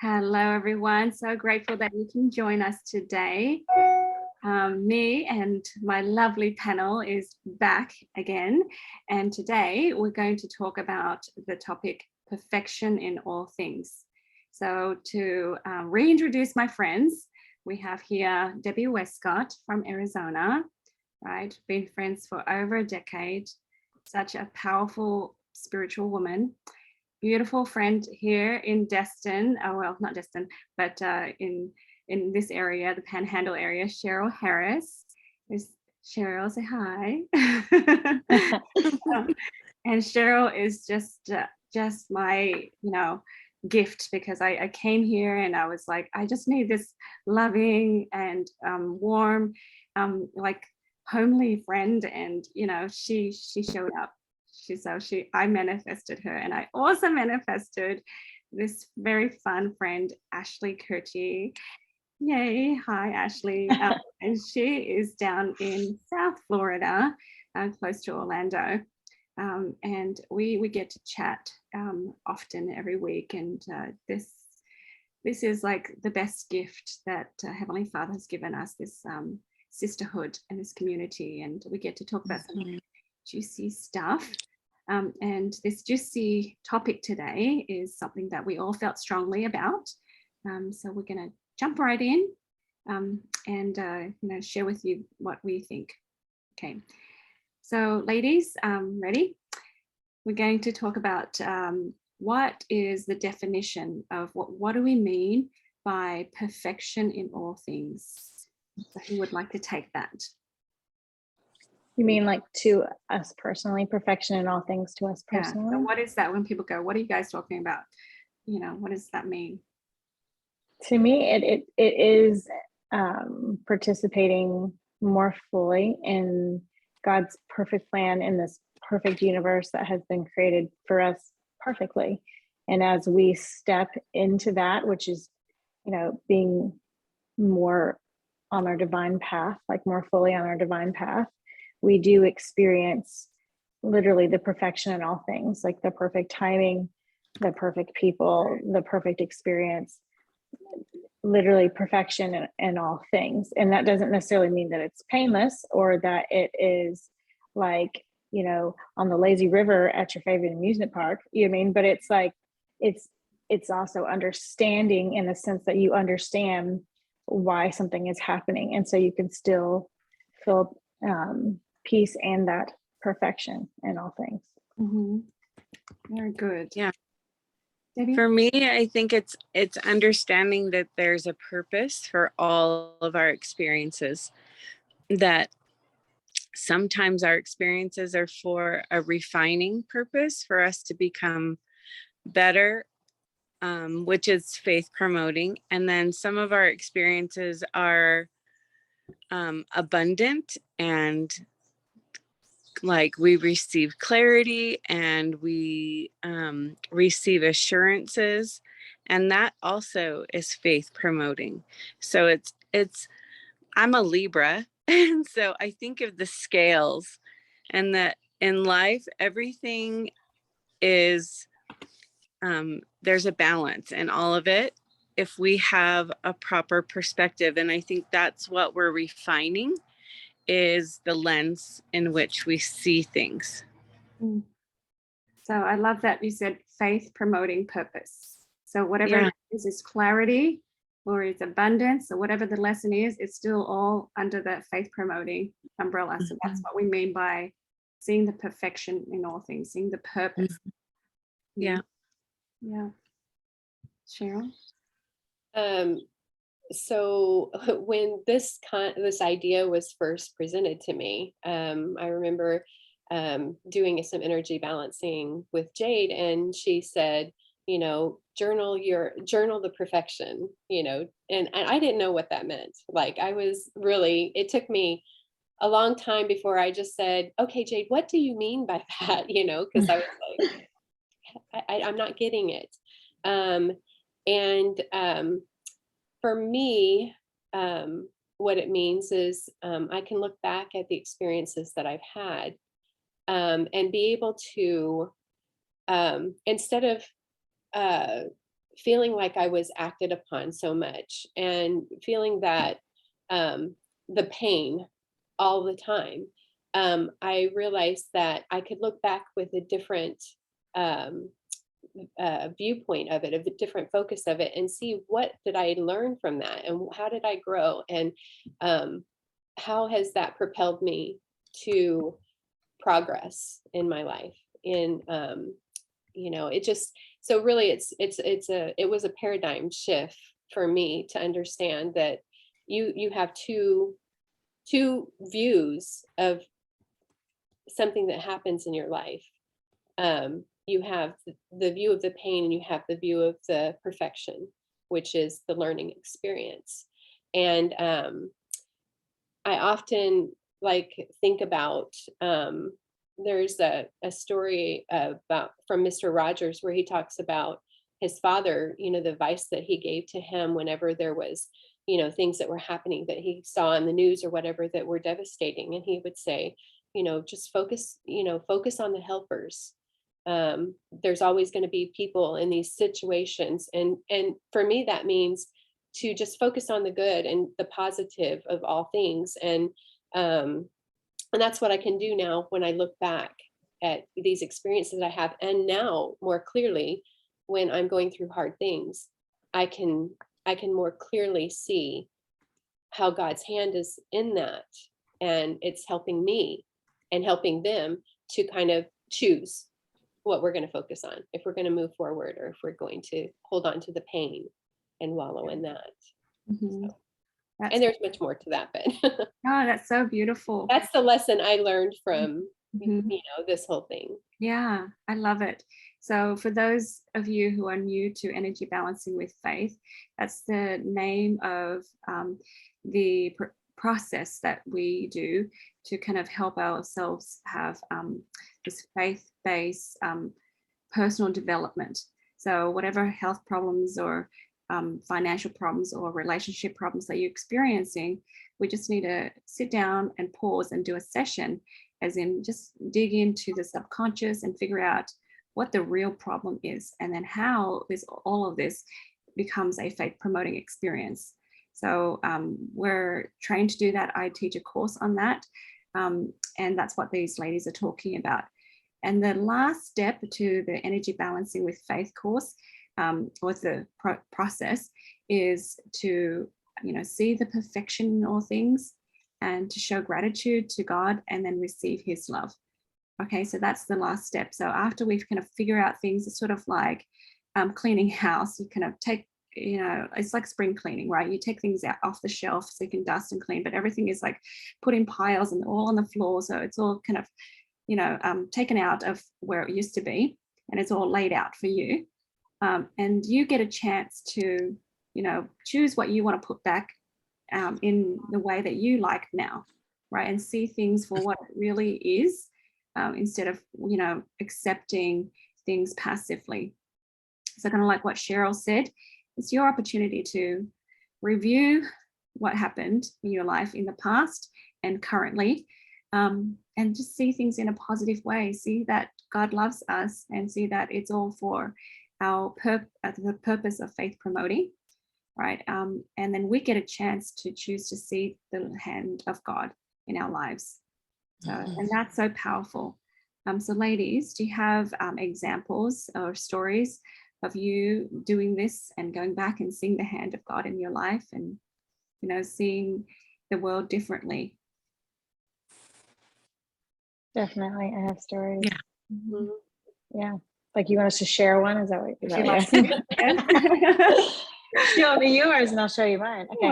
Hello, everyone. So grateful that you can join us today. Me and my lovely panel is back again. And today we're going to talk about the topic perfection in all things. So to reintroduce my friends, we have here Debbie Wescott from Arizona, right? Been friends for over a decade. Such a powerful spiritual woman. Beautiful friend here in Destin, well, not Destin, but in this area, the Panhandle area, Cheryl Harris. There's Cheryl, say hi. And Cheryl is just my, gift, because I came here and I was like, I just need this loving and warm, like homely friend, and she showed up. I manifested her, and I also manifested this very fun friend, Ashley Koertge. Yay. Hi, Ashley. And she is down in South Florida, close to Orlando. And we get to chat often every week. And this is like the best gift that Heavenly Father has given us, this sisterhood and this community. And we get to talk about some juicy stuff. And this juicy topic today is something that we all felt strongly about. So we're going to jump right in and share with you what we think. Okay. So ladies, ready? We're going to talk about what is the definition of what do we mean by perfection in all things? So who would like to take that? You mean like to us personally, perfection in all things to us personally? Yeah. So what is that when people go, what are you guys talking about? What does that mean? To me, it is participating more fully in God's perfect plan in this perfect universe that has been created for us perfectly. And as we step into that, which is, being more on our divine path, like more fully on our divine path, we do experience literally the perfection in all things, like the perfect timing, the perfect people, the perfect experience, literally perfection in all things. And that doesn't necessarily mean that it's painless or that it is like, on the lazy river at your favorite amusement park, but it's like, it's also understanding in the sense that you understand why something is happening. And so you can still feel peace and that perfection in all things. Mm-hmm. Very good. Yeah. Debbie? For me, I think it's understanding that there's a purpose for all of our experiences, that sometimes our experiences are for a refining purpose for us to become better, which is faith promoting. And then some of our experiences are abundant, and like we receive clarity and we receive assurances, and that also is faith promoting. So it's I'm a Libra, and so I think of the scales, and that in life everything is there's a balance in all of it if we have a proper perspective. And I think that's what we're refining, is the lens in which we see things. So I love that you said faith promoting purpose. So whatever it is clarity or it's abundance or whatever the lesson is, it's still all under the faith promoting umbrella. So that's what we mean by seeing the perfection in all things, seeing the purpose. Yeah. Cheryl? So when this idea was first presented to me, I remember doing some energy balancing with Jade, and she said, journal the perfection, and I didn't know what that meant. Like it took me a long time before I just said, okay, Jade, what do you mean by that? Because I was like, I'm not getting it. For me, what it means is I can look back at the experiences that I've had and be able to, instead of feeling like I was acted upon so much, and feeling that the pain all the time, I realized that I could look back with a different um, viewpoint of it, a different focus of it, and see what did I learn from that, and how did I grow, and how has that propelled me to progress in my life. In it just, so really it was a paradigm shift for me to understand that you have two views of something that happens in your life. You have the view of the pain, and you have the view of the perfection, which is the learning experience. And I often think about, there's a story about from Mr. Rogers where he talks about his father, the advice that he gave to him whenever there was, things that were happening that he saw in the news or whatever that were devastating. And he would say, just focus on the helpers. There's always going to be people in these situations. And for me, that means to just focus on the good and the positive of all things. And that's what I can do now when I look back at these experiences I have. And now more clearly, when I'm going through hard things, I can more clearly see how God's hand is in that. And it's helping me and helping them to kind of choose what we're going to focus on, if we're going to move forward, or if we're going to hold on to the pain and wallow in that. Mm-hmm. So, and there's much more to that, but oh, that's so beautiful. That's the lesson I learned from mm-hmm. This whole thing. Yeah, I love it. So for those of you who are new to Energy Balancing with Faith, that's the name of the process that we do to kind of help ourselves have this faith-based personal development. So whatever health problems or financial problems or relationship problems that you're experiencing, we just need to sit down and pause and do a session, as in just dig into the subconscious and figure out what the real problem is, and then how all of this becomes a faith promoting experience. So we're trained to do that. I teach a course on that. And that's what these ladies are talking about. And the last step to the Energy Balancing with Faith course, or the process, is to see the perfection in all things, and to show gratitude to God, and then receive his love. Okay, so that's the last step. So after we've kind of figure out things, it's sort of like cleaning house. You kind of take, it's like spring cleaning, right? You take things out off the shelf so you can dust and clean, but everything is like put in piles and all on the floor. So it's all kind of, taken out of where it used to be, and it's all laid out for you. And you get a chance to, choose what you want to put back in the way that you like now, right? And see things for what it really is, instead of, accepting things passively. So kind of like what Cheryl said, it's your opportunity to review what happened in your life in the past and currently, and just see things in a positive way. See that God loves us, and see that it's all for the purpose of faith promoting, right? And then we get a chance to choose to see the hand of God in our lives. So, and that's so powerful. So ladies, do you have examples or stories of you doing this and going back and seeing the hand of God in your life, and, seeing the world differently? Definitely, I have stories. Yeah. Mm-hmm. Yeah. Like, you want us to share one? Is that what you're Yes. Show me yours and I'll show you mine. Okay.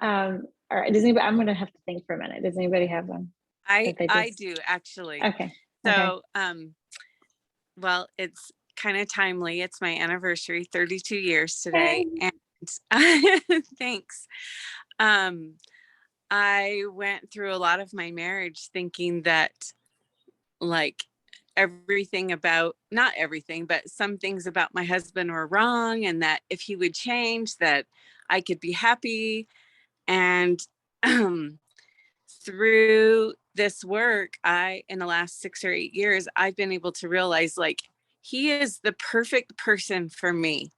All right. I'm going to have to think for a minute. Does anybody have one? I do, actually. Okay. So, well, it's kind of timely. It's my anniversary, 32 years today. Hey. And thanks. I went through a lot of my marriage thinking that, like, everything about, not everything, but some things about my husband were wrong, and that if he would change, that I could be happy. And through this work, in the last 6 or 8 years, I've been able to realize, like, he is the perfect person for me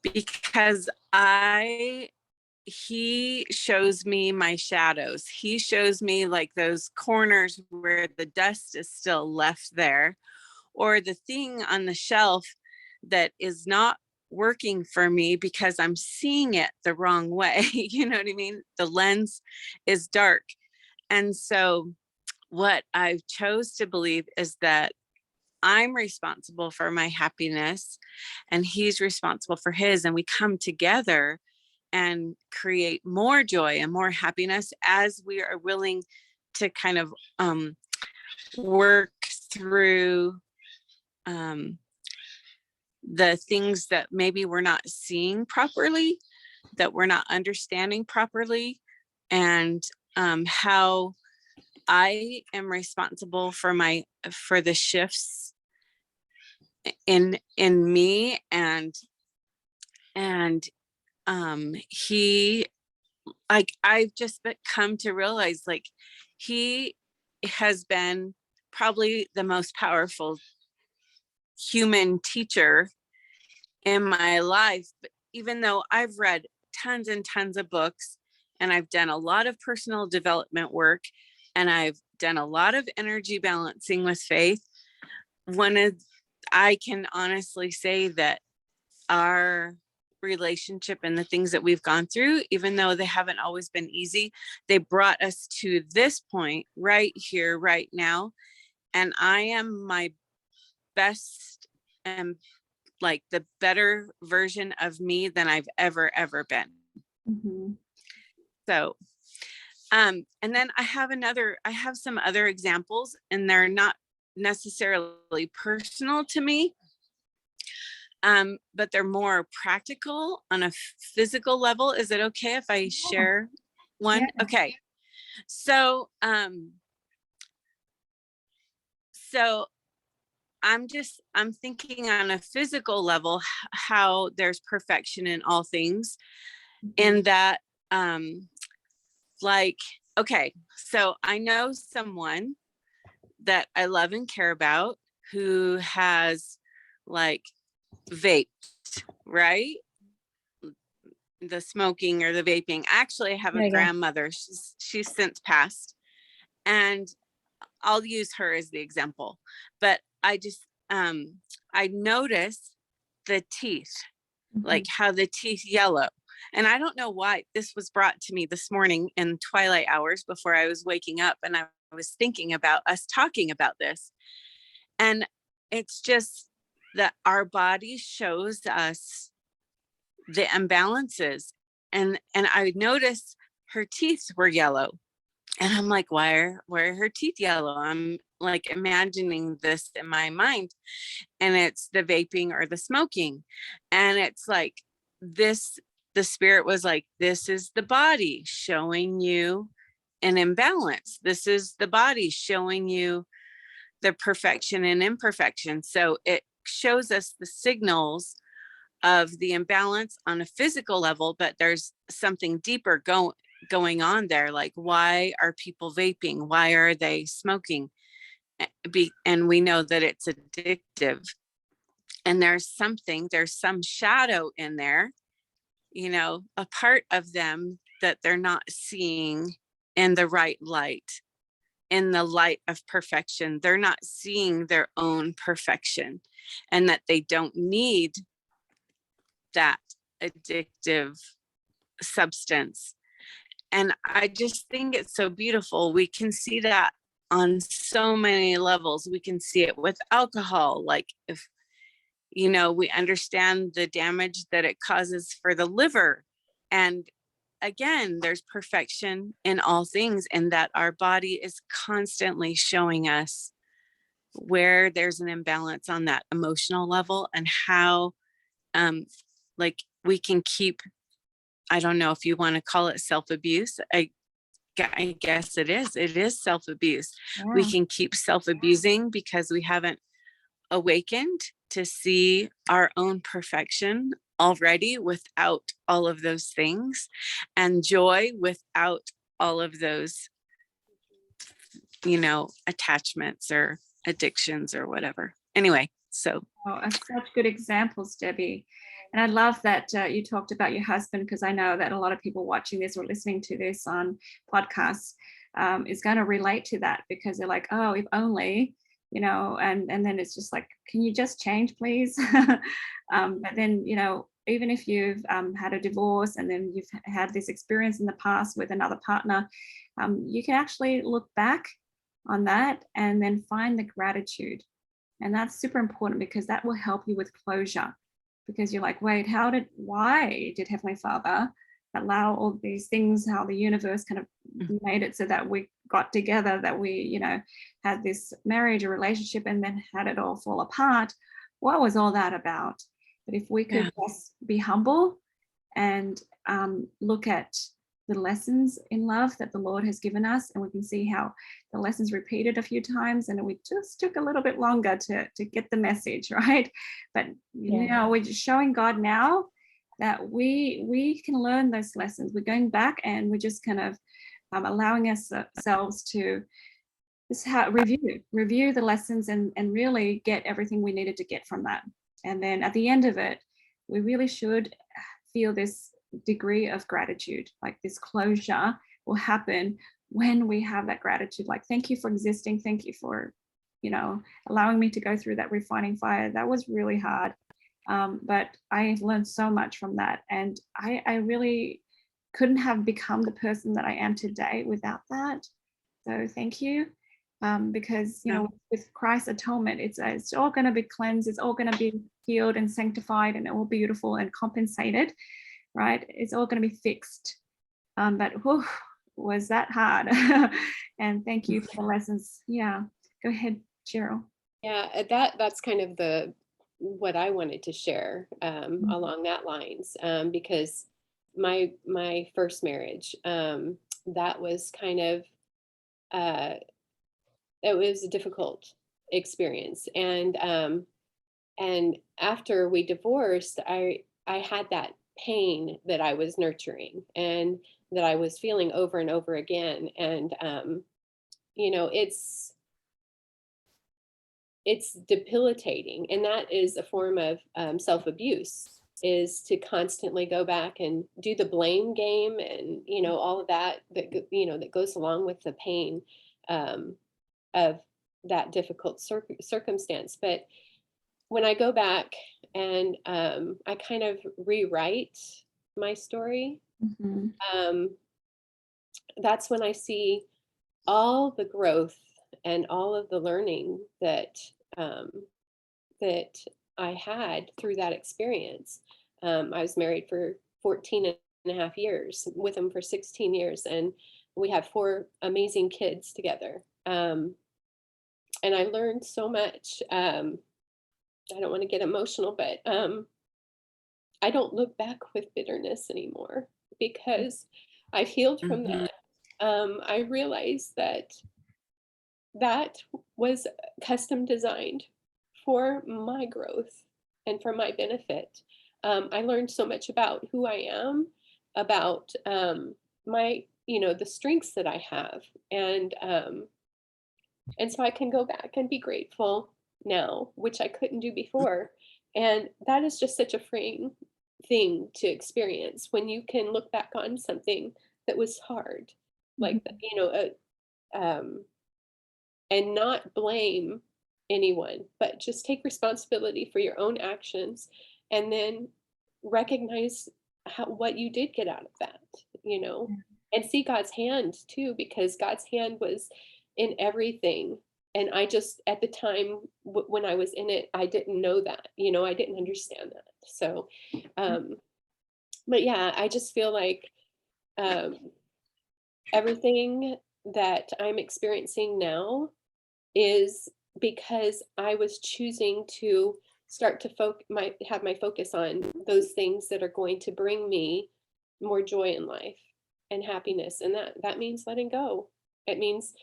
because he shows me my shadows. He shows me like those corners where the dust is still left there, or the thing on the shelf that is not working for me because I'm seeing it the wrong way. You know what I mean? The lens is dark. And so what I've chose to believe is that I'm responsible for my happiness and he's responsible for his, and we come together and create more joy and more happiness as we are willing to kind of work through the things that maybe we're not seeing properly, that we're not understanding properly, and how I am responsible for the shifts in me, and he, like, I've just come to realize, like, he has been probably the most powerful human teacher in my life. But even though I've read tons and tons of books, and I've done a lot of personal development work, and I've done a lot of energy balancing with faith, I can honestly say that our relationship and the things that we've gone through, even though they haven't always been easy, they brought us to this point right here, right now. And I am my best and like the better version of me than I've ever been. Mm-hmm. So, and then I have some other examples, and they're not necessarily personal to me, but they're more practical on a physical level. Is it okay if I share one? Yeah. Okay. So, I'm thinking on a physical level, how there's perfection in all things, and that, like, okay, so I know someone that I love and care about who has like vaped, right? The smoking or the vaping. Actually, I have a grandmother. She's since passed, and I'll use her as the example. But I just, I notice the teeth, like how the teeth yellow. And I don't know why this was brought to me this morning in twilight hours before I was waking up. And I was thinking about us talking about this. And it's just that our body shows us the imbalances. And I noticed her teeth were yellow. And I'm like, why are her teeth yellow? I'm like imagining this in my mind. And it's the vaping or the smoking. And it's like this, the spirit was like, this is the body showing you an imbalance. This is the body showing you the perfection and imperfection. So it shows us the signals of the imbalance on a physical level, but there's something deeper going on there. Like, why are people vaping? Why are they smoking? And we know that it's addictive. And there's some shadow in there, you know, a part of them that they're not seeing in the right light, in the light of perfection. They're not seeing their own perfection, and that they don't need that addictive substance. And I just think it's so beautiful. We can see that on so many levels. We can see it with alcohol. Like, if, you know, we understand the damage that it causes for the liver. And again, there's perfection in all things, and that our body is constantly showing us where there's an imbalance on that emotional level, and how like we can keep, I don't know if you want to call it self-abuse. I guess it is self-abuse. Yeah. We can keep self-abusing because we haven't awakened to see our own perfection already without all of those things, and joy without all of those, you know, attachments or addictions or whatever. Anyway, So Oh, such good examples, Debbie. And I love that you talked about your husband, because I know that a lot of people watching this or listening to this on podcasts is going to relate to that, because they're like, oh, if only, and then it's just like, can you just change, please? But then, even if you've had a divorce and then you've had this experience in the past with another partner, you can actually look back on that and then find the gratitude. And that's super important, because that will help you with closure, because you're like, wait, why did Heavenly Father allow all these things, how the universe kind of made it so that we got together, that we, had this marriage or relationship, and then had it all fall apart? What was all that about? But if we could just be humble and look at the lessons in love that the Lord has given us, and we can see how the lessons repeated a few times, and we just took a little bit longer to get the message, right? But we're just showing God now that we can learn those lessons. We're going back and we're just kind of allowing ourselves to just review the lessons and really get everything we needed to get from that. And then at the end of it, we really should feel this degree of gratitude. Like, this closure will happen when we have that gratitude. Like, thank you for existing. Thank you for, allowing me to go through that refining fire. That was really hard. But I learned so much from that. And I really couldn't have become the person that I am today without that. So thank you. Because, with Christ's atonement, it's all going to be cleansed. It's all going to be healed and sanctified and all beautiful and compensated. Right? It's all going to be fixed. But was that hard? And thank you for the lessons. Yeah. Go ahead, Cheryl. Yeah, that's kind of what I wanted to share along that lines, because my first marriage, that was kind of it was a difficult experience, and after we divorced, I had that pain that I was nurturing and that I was feeling over and over again. And, it's debilitating. And that is a form of self-abuse, is to constantly go back and do the blame game and, all of that goes along with the pain of that difficult circumstance. But when I go back and I kind of rewrite my story, that's when I see all the growth and all of the learning that that I had through that experience. I was married for 14 and a half years, with him for 16 years, and we have 4 amazing kids together. And I learned so much. I don't want to get emotional, but I don't look back with bitterness anymore, because I've healed from that. I realized that was custom designed for my growth and for my benefit. I learned so much about who I am, about my, the strengths that I have, and so I can go back and be grateful now, which I couldn't do before. And that is just such a freeing thing to experience, when you can look back on something that was hard, like, and not blame anyone, but just take responsibility for your own actions, and then recognize what you did get out of that, and see God's hand too, because God's hand was in everything. And I just, at the time when I was in it, I didn't know that, I didn't understand that. So, but yeah, I just feel like everything that I'm experiencing now is because I was choosing to start to have my focus on those things that are going to bring me more joy in life and happiness. And that means letting go. It means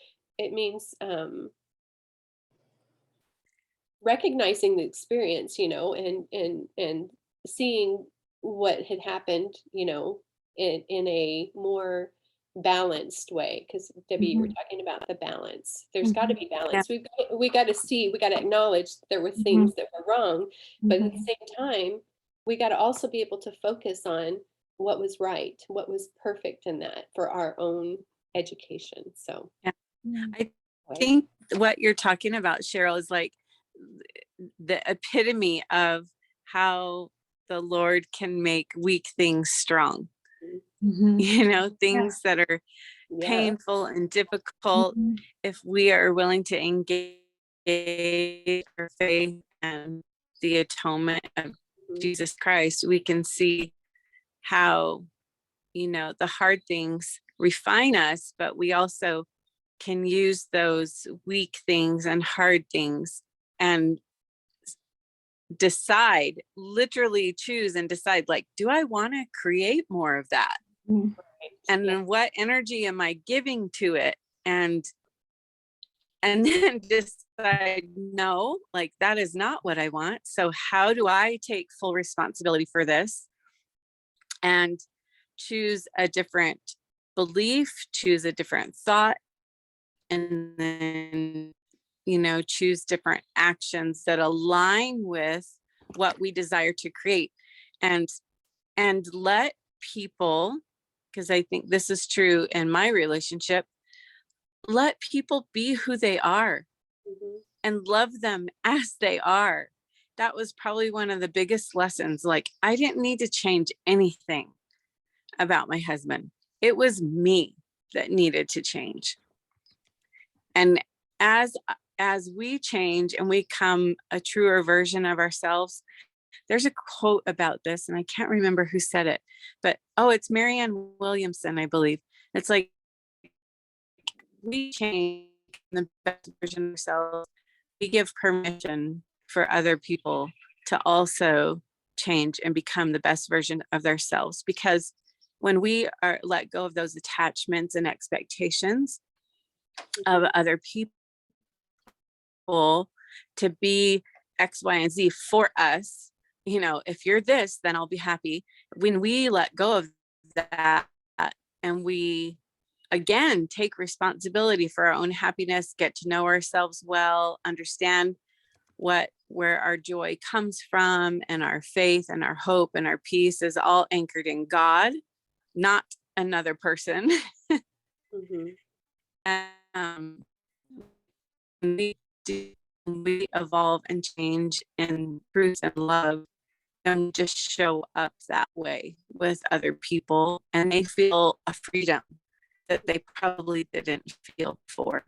recognizing the experience, and seeing what had happened, in a more balanced way, because Debbie, you were talking about the balance. There's got to be balance. We got to acknowledge there were things that were wrong, but at the same time, we got to also be able to focus on what was right, what was perfect in that for our own education. So I think what you're talking about, Cheryl, is like the epitome of how the Lord can make weak things strong. You know, things that are painful and difficult, if we are willing to engage our faith and the atonement of Jesus Christ, we can see how, you know, the hard things refine us, but we also can use those weak things and hard things and decide, literally choose and decide, like, do I want to create more of that? And then what energy am I giving to it? And then decide, no, like, that is not what I want. So how do I take full responsibility for this and choose a different belief, choose a different thought, and then, you know, choose different actions that align with what we desire to create, and let people, because I think this is true in my relationship, let people be who they are and love them as they are. That was probably one of the biggest lessons. Like, I didn't need to change anything about my husband. It was me that needed to change. And as we change and we become a truer version of ourselves, there's a quote about this, and I can't remember who said it, but it's Marianne Williamson, I believe. It's like, we change the best version of ourselves. We give permission for other people to also change and become the best version of themselves, because when we are let go of those attachments and expectations of other people to be X, Y, and Z for us, you know, if you're this, then I'll be happy. When we let go of that and we again take responsibility for our own happiness, get to know ourselves well, understand where our joy comes from, and our faith and our hope and our peace is all anchored in God, not another person. We evolve and change in truth and love, and just show up that way with other people, and they feel a freedom that they probably didn't feel before.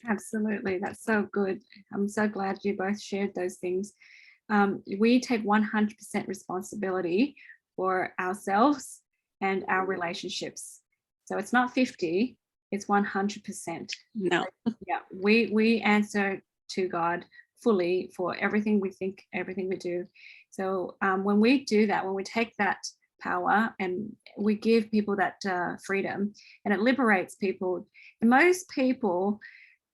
Absolutely, that's so good. I'm so glad you both shared those things. We take 100% responsibility for ourselves and our relationships. So it's not 50, it's 100%. No. Yeah, we answer to God fully for everything we think, everything we do. So when we do that, when we take that power and we give people that freedom, and it liberates people. And most people,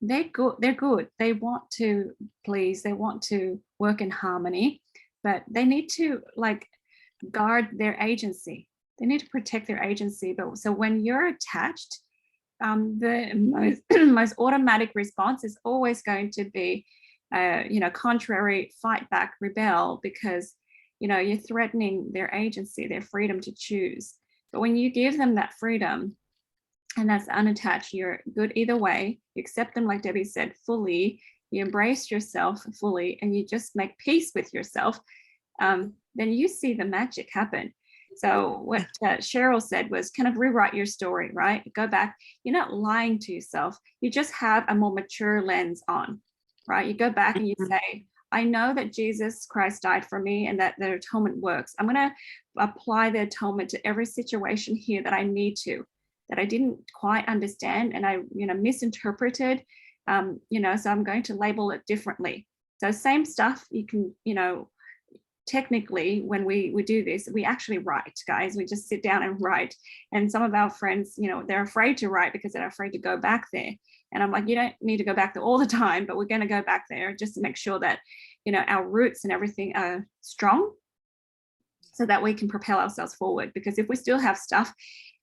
they're good. They want to please, they want to work in harmony, but they need to guard their agency. They need to protect their agency. But so when you're attached, the most automatic response is always going to be, contrary, fight back, rebel, because, you're threatening their agency, their freedom to choose. But when you give them that freedom, and that's unattached, you're good either way, you accept them, like Debbie said, fully, you embrace yourself fully, and you just make peace with yourself, then you see the magic happen. So what Cheryl said was kind of rewrite your story, right? Go back. You're not lying to yourself. You just have a more mature lens on, right? You go back and you say, I know that Jesus Christ died for me and that the atonement works. I'm going to apply the atonement to every situation here that I need to, that I didn't quite understand and I, misinterpreted, so I'm going to label it differently. So same stuff, you can, technically, when we do this, we actually write, guys. We just sit down and write. And some of our friends, they're afraid to write because they're afraid to go back there. And I'm like, you don't need to go back there all the time, but we're going to go back there just to make sure that, our roots and everything are strong, so that we can propel ourselves forward. Because if we still have stuff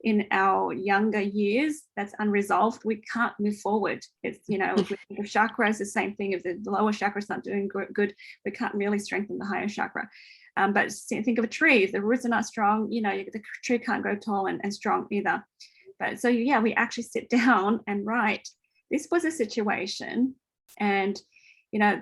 in our younger years that's unresolved, we can't move forward. It's, if we think of chakras, the same thing. If the lower chakra's not doing good, we can't really strengthen the higher chakra. But think of a tree. If the roots are not strong, the tree can't grow tall and strong either. But so, yeah, we actually sit down and write, this was a situation, and,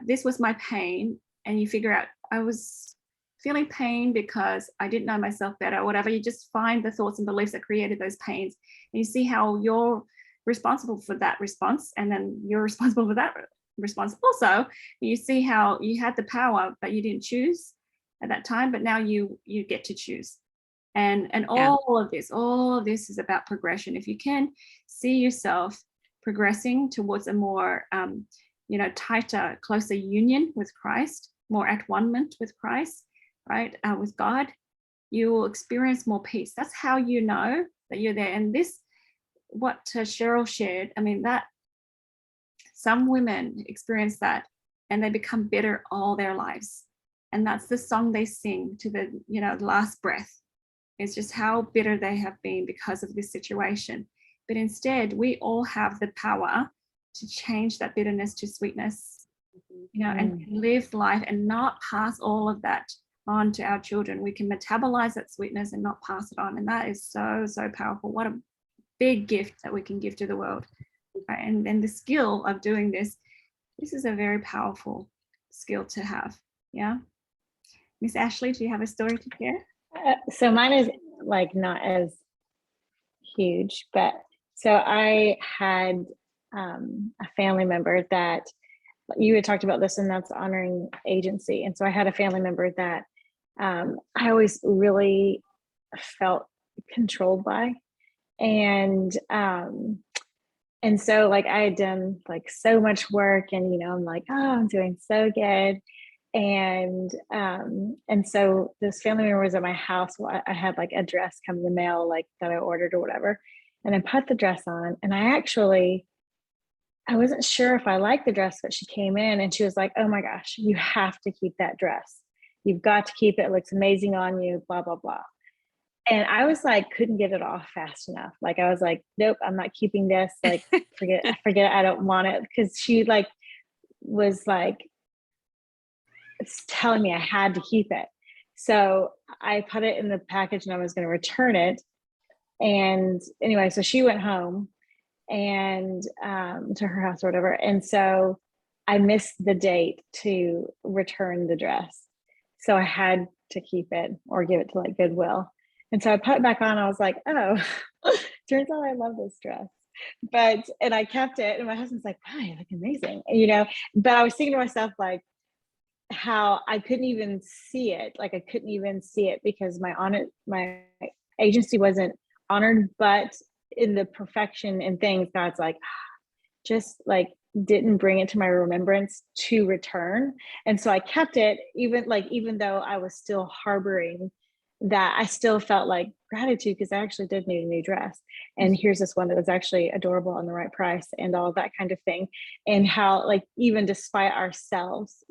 this was my pain. And you figure out, I was feeling pain because I didn't know myself better, or whatever. You just find the thoughts and beliefs that created those pains, and you see how you're responsible for that response, and then you're responsible for that response also. You see how you had the power, but you didn't choose at that time, but now you get to choose. And all of this is about progression. If you can see yourself progressing towards a more tighter, closer union with Christ, more at one-ment with Christ, right, with God, you will experience more peace. That's how you know that you're there. And this, what Cheryl shared, I mean, that some women experience that and they become bitter all their lives. And that's the song they sing to the, last breath. It's just how bitter they have been because of this situation. But instead, we all have the power to change that bitterness to sweetness, and live life and not pass all of that on to our children. We can metabolize that sweetness and not pass it on. And that is so, so powerful. What a big gift that we can give to the world. Right? And the skill of doing this is a very powerful skill to have. Yeah. Miss Ashley, do you have a story to share? So mine is like not as huge, but so I had a family member that you had talked about this, and that's honoring agency. And so I had a family member that I always really felt controlled by. And so like I had done like so much work, and I'm like, oh, I'm doing so good. And so this family member was at my house. I had like a dress come in the mail, like that I ordered or whatever. And I put the dress on, and I wasn't sure if I liked the dress, but she came in and she was like, oh my gosh, you have to keep that dress. You've got to keep it. It looks amazing on you, blah, blah, blah. And I was like, couldn't get it off fast enough. Like, I was like, nope, I'm not keeping this. Like, forget it. I don't want it. Cause she like, was like, telling me I had to keep it. So I put it in the package and I was going to return it. And anyway, so she went home and to her house or whatever. And so I missed the date to return the dress. So I had to keep it or give it to like Goodwill. And so I put it back on. I was like, oh, turns out I love this dress. And I kept it. And my husband's like, wow, you look amazing. But I was thinking to myself, like, how I couldn't even see it. Like, I couldn't even see it because my agency wasn't honored, but in the perfection and things, God's like, just like didn't bring it to my remembrance to return. And so I kept it, even though I was still harboring that, I still felt like gratitude because I actually did need a new dress. And here's this one that was actually adorable and the right price and all that kind of thing. And how, like, even despite ourselves,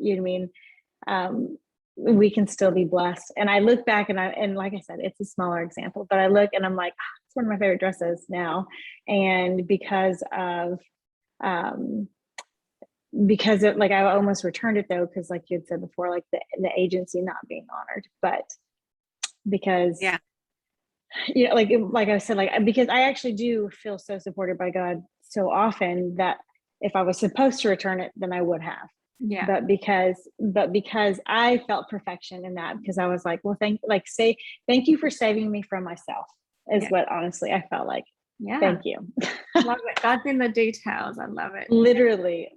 we can still be blessed. And I look back and like I said, it's a smaller example, but I look and I'm like, it's one of my favorite dresses now. And because it, like, I almost returned it though, because like you had said before, like the agency not being honored, but because like I said, like, because I actually do feel so supported by God so often that if I was supposed to return it, then I would have. Yeah. But because I felt perfection in that, because I was like, well, thank you for saving me from myself is what honestly I felt like. Yeah. Thank you. Love it. God's in the details. I love it. Literally.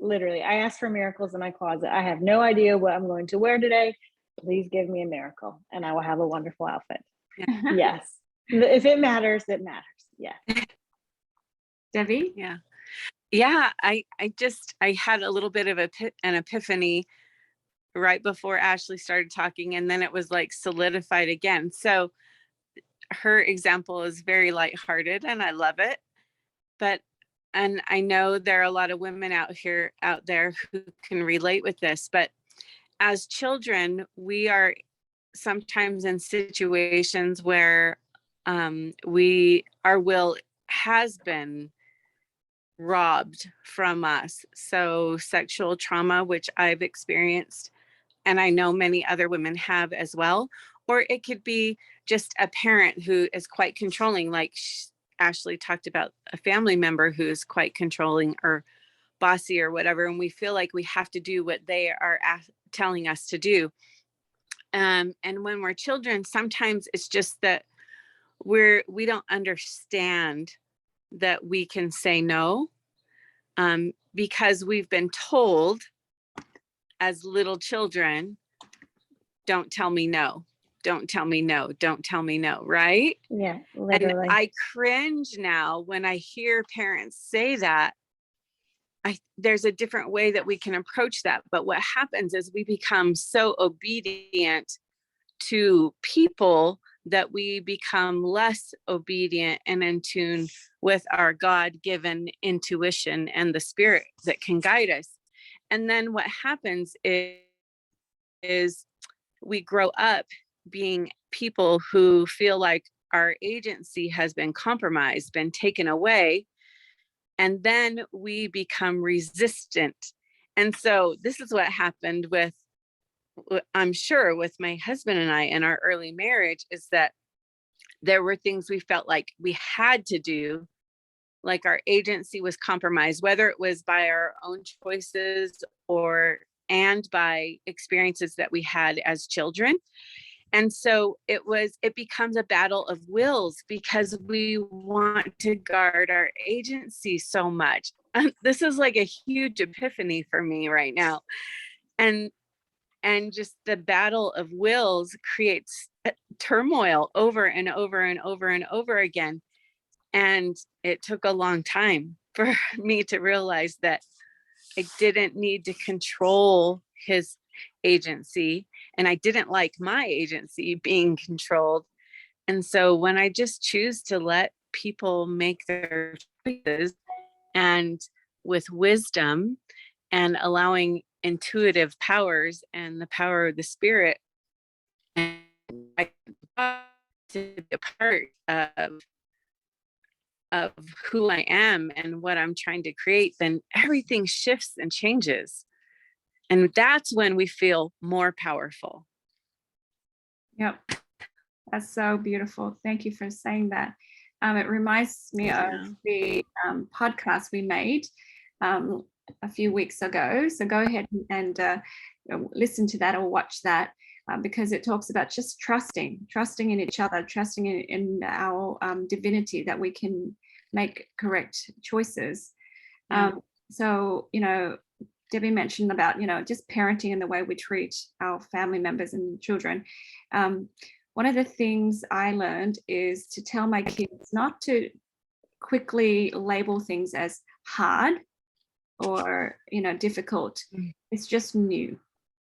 I ask for miracles in my closet. I have no idea what I'm going to wear today. Please give me a miracle and I will have a wonderful outfit. Yeah. Yes. If it matters, it matters. Yeah. Debbie? Yeah. I had a little bit of an epiphany right before Ashley started talking, and then it was like solidified again. So her example is very lighthearted and I love it. And I know there are a lot of women out there who can relate with this, but as children, we are sometimes in situations where our will has been robbed from us. So sexual trauma, which I've experienced, and I know many other women have as well, or it could be just a parent who is quite controlling, like Ashley talked about a family member who is quite controlling or bossy or whatever, and we feel like we have to do what they are telling us to do. And when we're children, sometimes it's just that we don't understand that we can say no, because we've been told as little children, don't tell me no, don't tell me no, don't tell me no, right? Yeah, literally. And I cringe now when I hear parents say that. There's a different way that we can approach that. But what happens is we become so obedient to people that we become less obedient and in tune with our God-given intuition and the spirit that can guide us. And then what happens is we grow up being people who feel like our agency has been compromised, been taken away, and then we become resistant. And so this is what happened with, I'm sure, with my husband and I in our early marriage, is that there were things we felt like we had to do, like our agency was compromised, whether it was by our own choices and by experiences that we had as children. And so it becomes a battle of wills because we want to guard our agency so much. This is like a huge epiphany for me right now. And just the battle of wills creates turmoil over and over and over and over again. And it took a long time for me to realize that I didn't need to control his agency, and I didn't like my agency being controlled. And so when I just choose to let people make their choices, and with wisdom and allowing intuitive powers and the power of the spirit, and I to be a part of who I am and what I'm trying to create, then everything shifts and changes. And that's when we feel more powerful. Yep. That's so beautiful. Thank you for saying that. It reminds me of the podcast we made a few weeks ago. So go ahead and listen to that or watch that, because it talks about just trusting in each other, trusting in our divinity, that we can make correct choices. So, Debbie mentioned about, just parenting and the way we treat our family members and children. One of the things I learned is to tell my kids not to quickly label things as hard or, difficult. It's just new.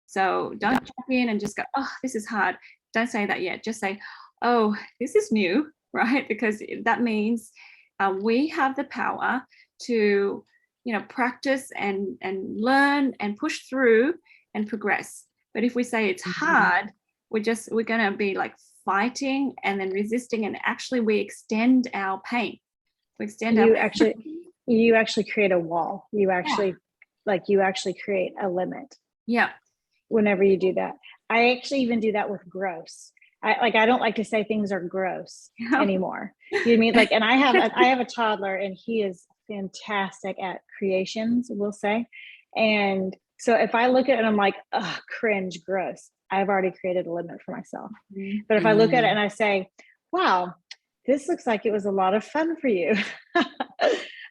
So don't jump in and just go, oh, this is hard. Don't say that yet. Just say, oh, this is new, right? Because that means we have the power to, practice and learn and push through and progress. But if we say it's hard, we're going to be like fighting and then resisting, and actually we extend our pain. We extend you actually create a wall. You actually create a limit. Yeah. Whenever you do that. I actually even do that with gross. I don't like to say things are gross anymore. You know what I mean? Like, and I have a toddler, and he is fantastic at creations, we'll say. And so if I look at it and I'm like, oh, cringe, gross, I've already created a limit for myself. But if I look at it and I say, wow, this looks like it was a lot of fun for you.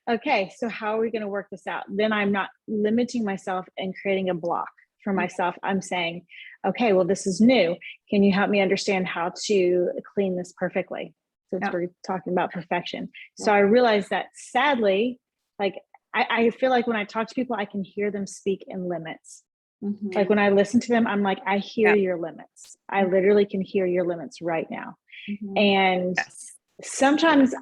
Okay, so how are we going to work this out? Then I'm not limiting myself and creating a block for myself. I'm saying, okay, well, this is new. Can you help me understand how to clean this perfectly? Since we're talking about perfection. So I realized that sadly, like I feel like when I talk to people, I can hear them speak in limits. Like when I listen to them, I'm like, I hear your limits. I literally can hear your limits right now. And sometimes,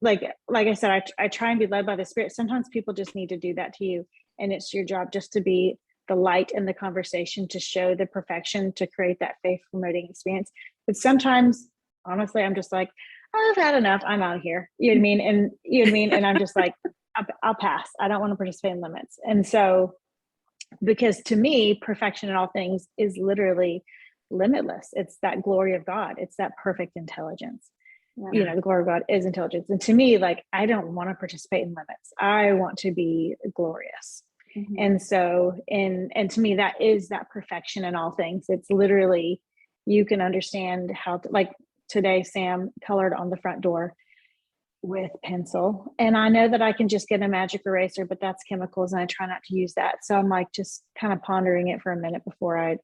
like I said, I try and be led by the Spirit. Sometimes people just need to do that to you. And it's your job just to be the light in the conversation, to show the perfection, to create that faith promoting experience. But sometimes, honestly, I'm just like, I've had enough. I'm out of here. You know what I mean? And you know what I mean? And I'm just like, I'll pass. I don't want to participate in limits. And so, because to me, perfection in all things is literally limitless. It's that glory of God. It's that perfect intelligence. Yeah. You know, the glory of God is intelligence. And to me, like, I don't want to participate in limits. I want to be glorious. Mhm. And so, and to me, that is that perfection in all things. It's literally, you can understand how to, like today, Sam colored on the front door with pencil. And I know that I can just get a magic eraser, but that's chemicals and I try not to use that. So I'm like, just kind of pondering it for a minute before I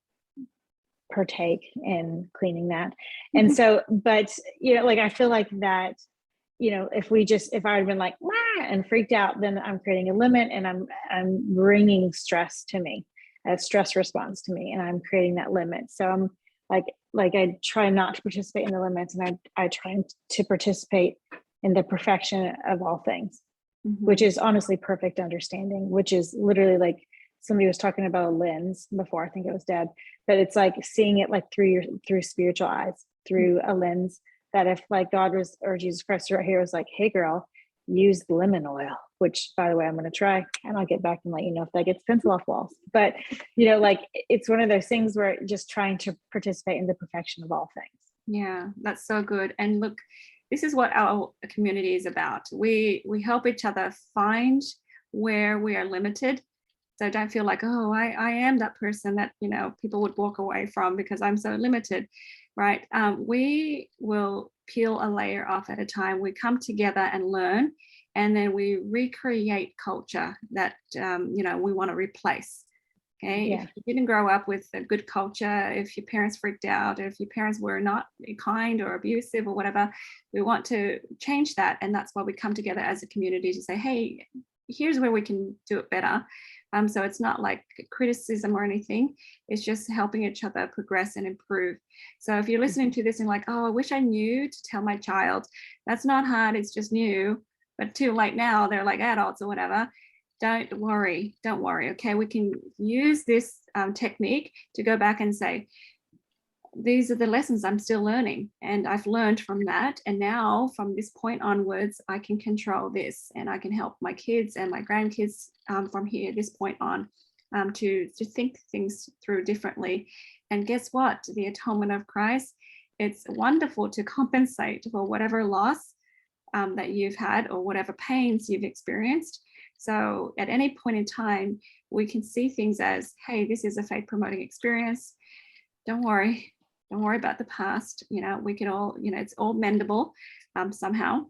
partake in cleaning that. And so, but, you know, like, I feel like that, you know, if I had been like, wah, and freaked out, then I'm creating a limit and I'm bringing stress to me, a stress response to me, and I'm creating that limit. So I'm like I try not to participate in the limits, and I try to participate in the perfection of all things, which is honestly perfect understanding, which is literally like somebody was talking about a lens before, I think it was Dad, but it's like seeing it like through spiritual eyes, through a lens, that if like God was, or Jesus Christ right here was like, hey girl, use lemon oil, which by the way, I'm going to try, and I'll get back and let you know if that gets pencil off walls. But, you know, like, it's one of those things where just trying to participate in the perfection of all things. Yeah, that's so good. And look, this is what our community is about. We help each other find where we are limited. So don't feel like, oh, I am that person that, you know, people would walk away from because I'm so limited, right? We will peel a layer off at a time. We come together and learn, and then we recreate culture that, you know, we want to replace. Okay. Yeah. If you didn't grow up with a good culture, if your parents freaked out, if your parents were not kind or abusive or whatever, we want to change that. And that's why we come together as a community to say, hey, here's where we can do it better. So it's not like criticism or anything. It's just helping each other progress and improve. So if you're listening to this and like, oh, I wish I knew to tell my child, that's not hard. It's just new, but too late now. They're like adults or whatever. Don't worry. Okay, we can use this technique to go back and say, these are the lessons I'm still learning, and I've learned from that. And now from this point onwards, I can control this, and I can help my kids and my grandkids from here, this point on, to think things through differently. And guess what? The atonement of Christ, it's wonderful to compensate for whatever loss that you've had or whatever pains you've experienced. So at any point in time, we can see things as, hey, this is a faith promoting experience. Don't worry about the past. You know, we can all, you know, it's all mendable somehow.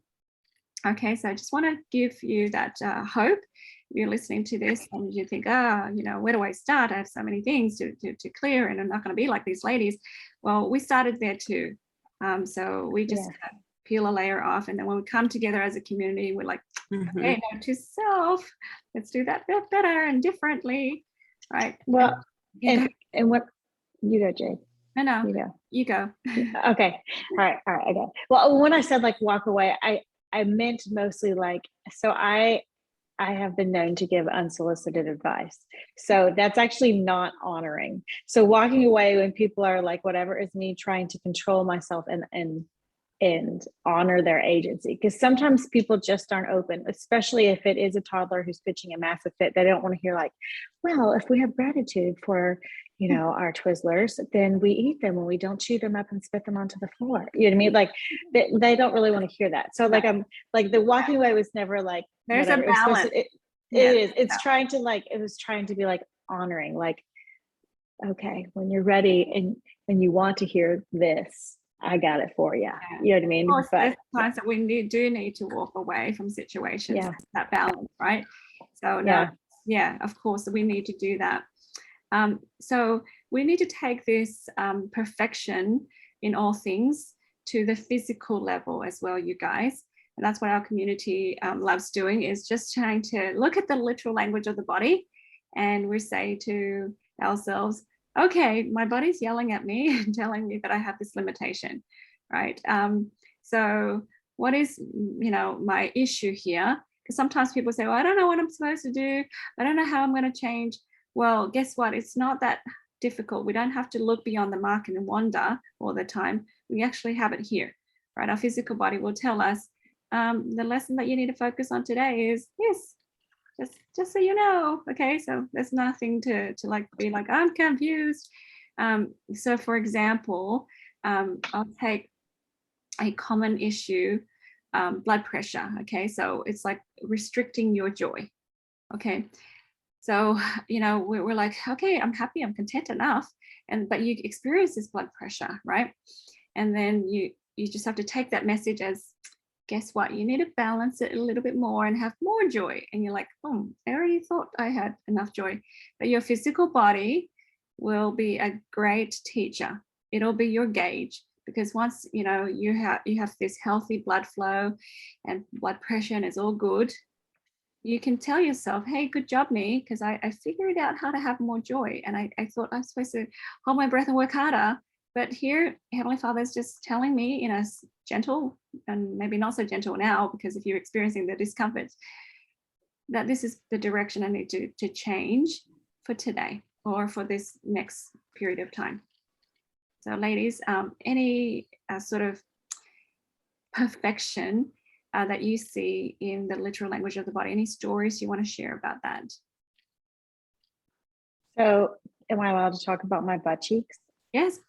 Okay, so I just want to give you that hope. You're listening to this and you think, you know, where do I start? I have so many things to clear, and I'm not going to be like these ladies. Well, we started there too. So we just peel a layer off, and then when we come together as a community, we're like, okay, note to self, let's do that bit better and differently, right? Well, and what you go, Jade. No, you go. Okay, all right, I go. Well, when I said like walk away, I meant mostly like, so I have been known to give unsolicited advice. So that's actually not honoring. So walking away when people are like, whatever, is me trying to control myself and honor their agency. Because sometimes people just aren't open, especially if it is a toddler who's pitching a massive fit. They don't want to hear like, well, if we have gratitude for, you know, our Twizzlers, then we eat them and we don't chew them up and spit them onto the floor. You know what I mean? Like they don't really want to hear that. So like, I'm like, the walking away was never like, there's whatever. a balance. It is. It's trying to like, it was trying to be like honoring, like, okay, when you're ready and when you want to hear this, I got it for you. You know what I mean? Of course, there's times that we do need to walk away from situations. That balance, right? So of course, we need to do that. So we need to take this perfection in all things to the physical level as well, you guys. And that's what our community loves doing, is just trying to look at the literal language of the body. And we say to ourselves, okay, my body's yelling at me and telling me that I have this limitation, right? So what is, you know, my issue here? Because sometimes people say, well, I don't know what I'm supposed to do. I don't know how I'm going to change. Well, guess what? It's not that difficult. We don't have to look beyond the mark and wonder all the time. We actually have it here, right? Our physical body will tell us the lesson that you need to focus on today is this. Just so you know, okay? So there's nothing to like be like, I'm confused. So for example, I'll take a common issue, blood pressure, okay? So it's like restricting your joy, okay? So, we're like, okay, I'm happy, I'm content enough. But you experience this blood pressure, right? And then you just have to take that message as, guess what? You need to balance it a little bit more and have more joy. And you're like, oh, I already thought I had enough joy. But your physical body will be a great teacher. It'll be your gauge, because once you have this healthy blood flow and blood pressure and it's all good, you can tell yourself, hey, good job, me, because I figured out how to have more joy. And I thought I'm supposed to hold my breath and work harder. But here, Heavenly Father is just telling me in a gentle, and maybe not so gentle now, because if you're experiencing the discomfort, that this is the direction I need to change for today or for this next period of time. So ladies, any sort of perfection that you see in the literal language of the body, any stories you want to share about that? So am I allowed to talk about my butt cheeks? Yes,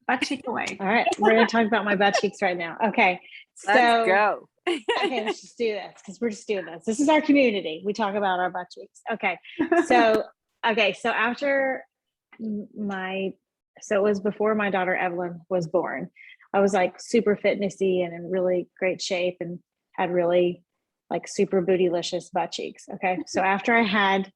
butt cheek away. All right, we're going to talk about my butt cheeks right now. Okay, so Let's go. okay, let's just do this, because we're just doing this. This is our community. We talk about our butt cheeks. Okay, so after it was before my daughter Evelyn was born. I was like super fitnessy and in really great shape and had really like super bootylicious butt cheeks. Okay, so I had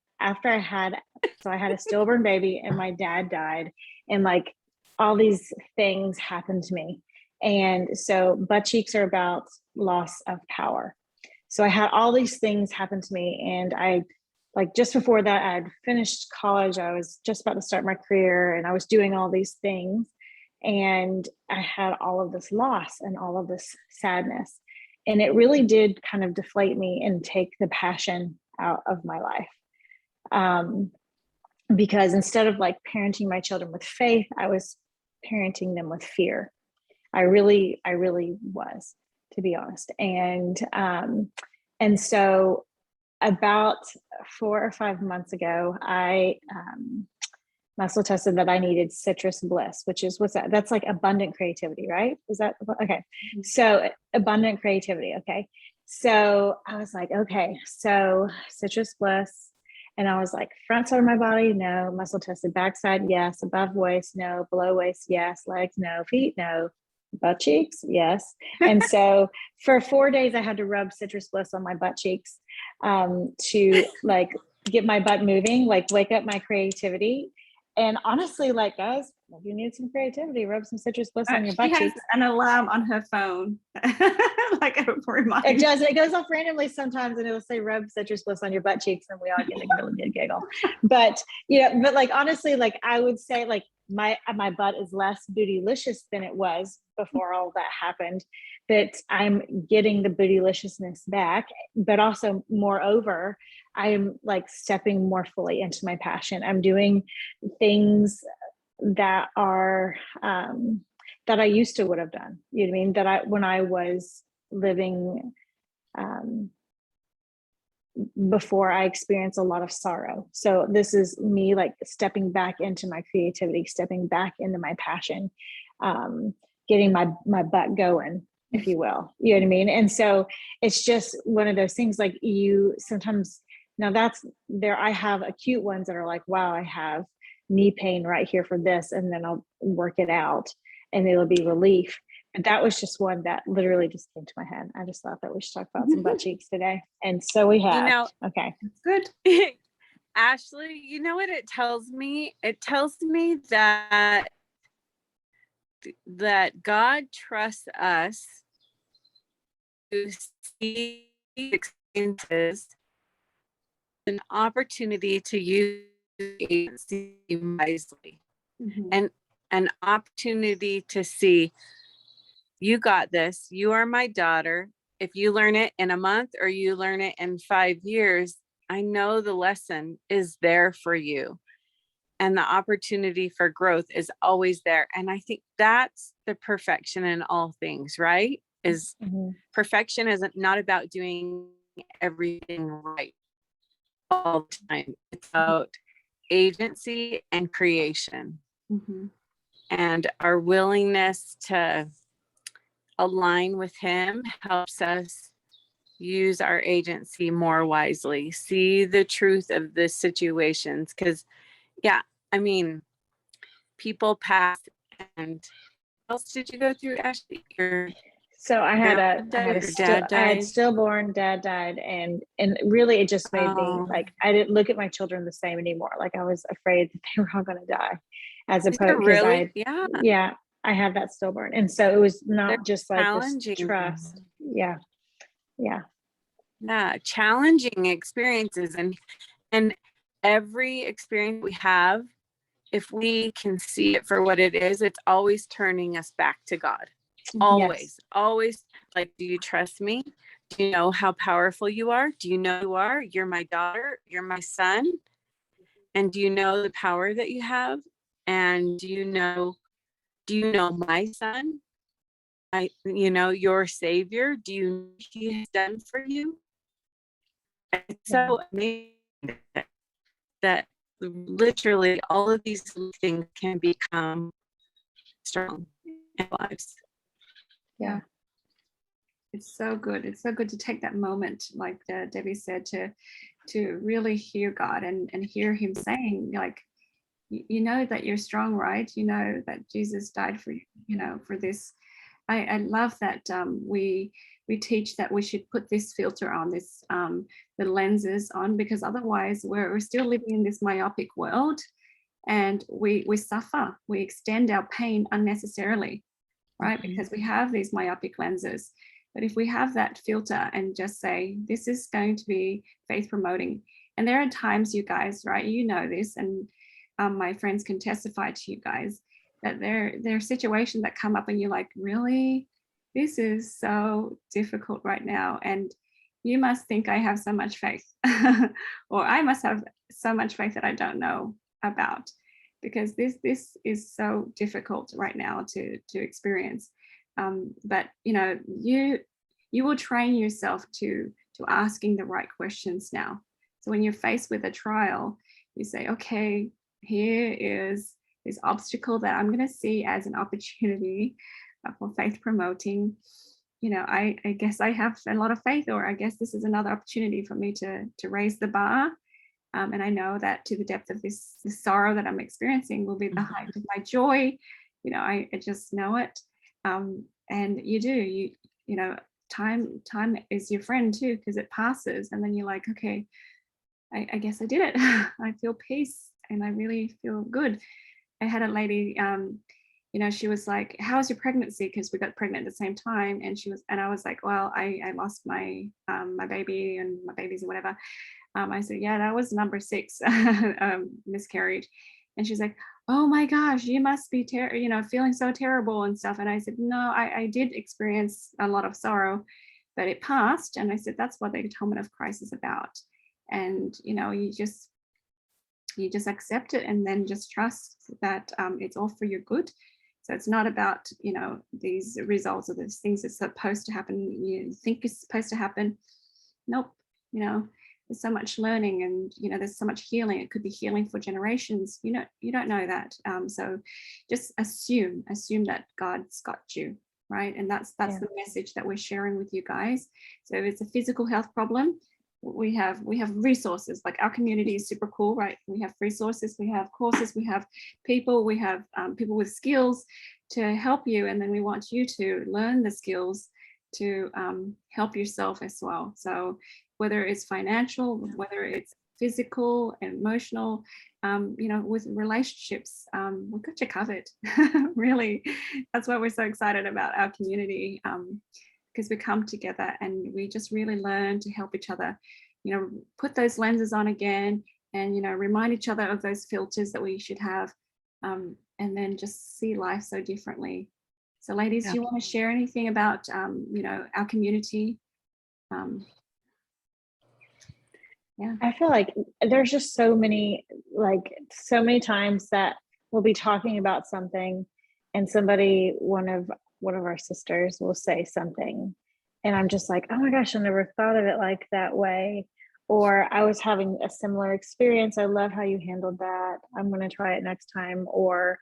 a stillborn baby and my dad died, and like all these things happened to me. And so butt cheeks are about loss of power. So I had all these things happen to me, and I, like, just before that, I had finished college. I was just about to start my career, and I was doing all these things, and I had all of this loss and all of this sadness. And it really did kind of deflate me and take the passion out of my life. Because instead of like parenting my children with faith, I was parenting them with fear. I really was, to be honest. And so about 4 or 5 months ago, I muscle tested that I needed citrus bliss, which is, what's that? That's like abundant creativity, right? Is that okay? So abundant creativity. Okay. So I was like, okay, so citrus bliss. And I was like, front side of my body, no. Muscle tested backside, yes. Above waist, no. Below waist, yes. Legs, no. Feet, no. Butt cheeks, yes. And so for 4 days, I had to rub citrus bliss on my butt cheeks to like get my butt moving, like wake up my creativity. And honestly, like, guys, if you need some creativity, rub some citrus bliss on your butt cheeks. She has an alarm on her phone, like a reminder. It does. It goes off randomly sometimes, and it'll say "rub citrus bliss on your butt cheeks," and we all get a really good giggle. But but like honestly, like I would say, like my butt is less bootylicious than it was before all that happened. But I'm getting the bootyliciousness back, but also, moreover, I am like stepping more fully into my passion. I'm doing things that are that I used to would have done. You know what I mean? That when I was living before I experienced a lot of sorrow. So this is me like stepping back into my creativity, stepping back into my passion, getting my butt going, if you will. You know what I mean? And so it's just one of those things, like you sometimes, now that's there, I have acute ones that are like, wow, I have knee pain right here for this, and then I'll work it out and it'll be relief. And that was just one that literally just came to my head. I just thought that we should talk about some butt cheeks today. And so we have. Okay. Good. Ashley, you know what it tells me? It tells me that God trusts us to see experiences, an opportunity to use agency wisely, and an opportunity to see, you got this. You are my daughter. If you learn it in a month or you learn it in 5 years, I know the lesson is there for you. And the opportunity for growth is always there. And I think that's the perfection in all things, right? is Mhm. perfection isn't not about doing everything right all the time. It's about agency and creation, Mm-hmm. and our willingness to align with him helps us use our agency more wisely, see the truth of the situations. Because yeah, I mean, people pass. And what else did you go through, Ashley? Your So I your dad had died. stillborn, dad died, and really it just made me Oh, like, I didn't look at my children the same anymore. Like I was afraid that they were all going to die, as is it opposed, because really? Yeah, I had that stillborn, and so it was they're not just like this challenging. trust. Yeah. Yeah, challenging experiences, and every experience we have, if we can see it for what it is, it's always turning us back to God. Yes. Always. Like, do you trust me? Do you know how powerful you are? Do you know you are? You're my daughter. You're my son. And do you know the power that you have? And do you know my son? Your savior. Do you know what he has done for you? It's Yeah. so amazing that literally all of these things can become strong in our lives. Yeah. It's so good. It's so good to take that moment, like Debbie said, to really hear God and hear him saying, like, you know that you're strong, right? You know that Jesus died for you, for this. I love that we teach that we should put this filter on, this the lenses on, because otherwise we're still living in this myopic world, and we suffer. We extend our pain unnecessarily, right? Mhm. Because we have these myopic lenses. But if we have that filter and just say, this is going to be faith promoting. And there are times, you guys, right? You know this, and my friends can testify to you guys that there are situations that come up and you're like, really? This is so difficult right now. And you must think I have so much faith, or I must have so much faith that I don't know about, because this is so difficult right now to experience. But you will train yourself to asking the right questions now. So when you're faced with a trial, you say, okay, here is this obstacle that I'm going to see as an opportunity for faith promoting. I guess I have a lot of faith, or I guess this is another opportunity for me to raise the bar. And I know that to the depth of this sorrow that I'm experiencing will be the height of my joy. I just know it. And time is your friend too, because it passes, and then you're like, okay, I guess I did it. I feel peace and I really feel good. I had a lady, she was like, how's your pregnancy? Because we got pregnant at the same time. And I was like, well, I lost my baby and my babies or whatever. I said, yeah, that was number 6, miscarriage. And she's like, oh my gosh, you must be feeling so terrible and stuff. And I said, no, I did experience a lot of sorrow, but it passed. And I said, that's what the Atonement of Christ is about. And you just accept it, and then just trust that it's all for your good. So it's not about these results or these things that's supposed to happen, you think is supposed to happen. Nope. There's so much learning, and there's so much healing. It could be healing for generations. You don't know that. So just assume that God's got you, right? And that's the message that we're sharing with you guys. So if it's a physical health problem, we have resources. Like, our community is super cool, right? We have resources, we have courses, we have people, we have people with skills to help you, and then we want you to learn the skills to help yourself as well. So whether it's financial, whether it's physical and emotional, with relationships, we've got you covered. Really, that's why we're so excited about our community, because we come together and we just really learn to help each other, put those lenses on again, and remind each other of those filters that we should have, and then just see life so differently. So ladies, do you want to share anything about our community? I feel like there's just so many times that we'll be talking about something, and somebody, one of one of our sisters will say something, and I'm just like, oh my gosh, I never thought of it like that way. Or I was having a similar experience. I love how you handled that. I'm going to try it next time. Or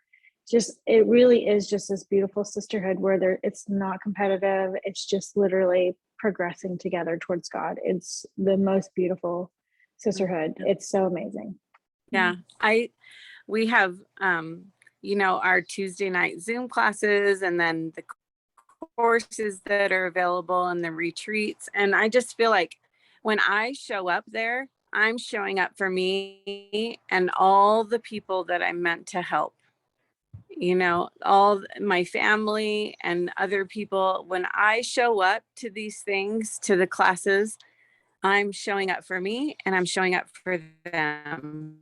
just, it really is just this beautiful sisterhood where it's not competitive. It's just literally progressing together towards God. It's the most beautiful sisterhood. It's so amazing. Yeah. We have, our Tuesday night Zoom classes, and then the courses that are available and the retreats. And I just feel like when I show up there, I'm showing up for me and all the people that I'm meant to help. All my family and other people. When I show up to these things, to the classes, I'm showing up for me and I'm showing up for them,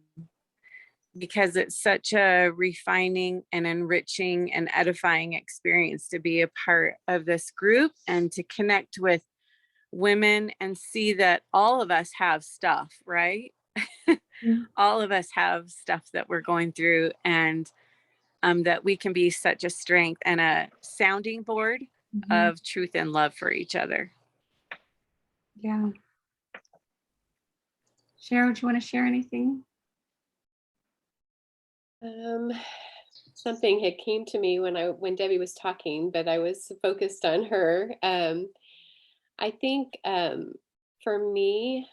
because it's such a refining and enriching and edifying experience to be a part of this group and to connect with women and see that all of us have stuff, right? All of us have stuff that we're going through, and that we can be such a strength and a sounding board of truth and love for each other. Yeah. Cheryl, do you want to share anything? Something had came to me when Debbie was talking, but I was focused on her. I think for me,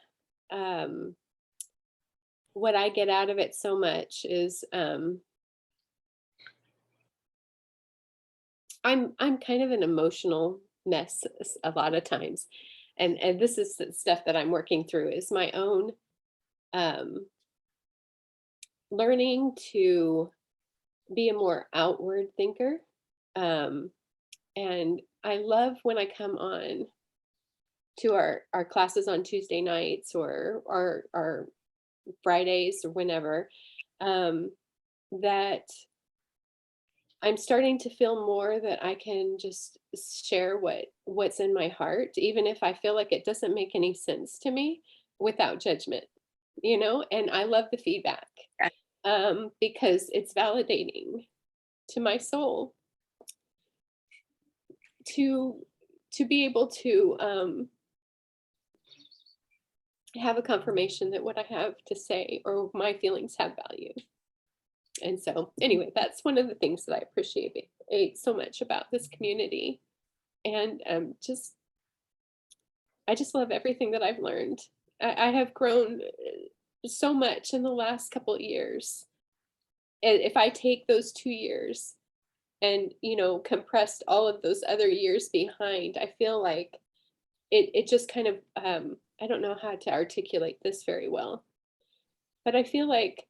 what I get out of it so much is I'm kind of an emotional mess a lot of times, and this is the stuff that I'm working through, is my own learning to be a more outward thinker. And I love when I come on to our classes on Tuesday nights or our Fridays or whenever, that I'm starting to feel more that I can just share what's in my heart, even if I feel like it doesn't make any sense to me, without judgment, and I love the feedback, because it's validating to my soul to be able to have a confirmation that what I have to say or my feelings have value. And so anyway, that's one of the things that I appreciate so much about this community. And I just love everything that I've learned. I have grown so much in the last couple of years. And if I take those 2 years and, compressed all of those other years behind, I feel like it just kind of, I don't know how to articulate this very well, but I feel like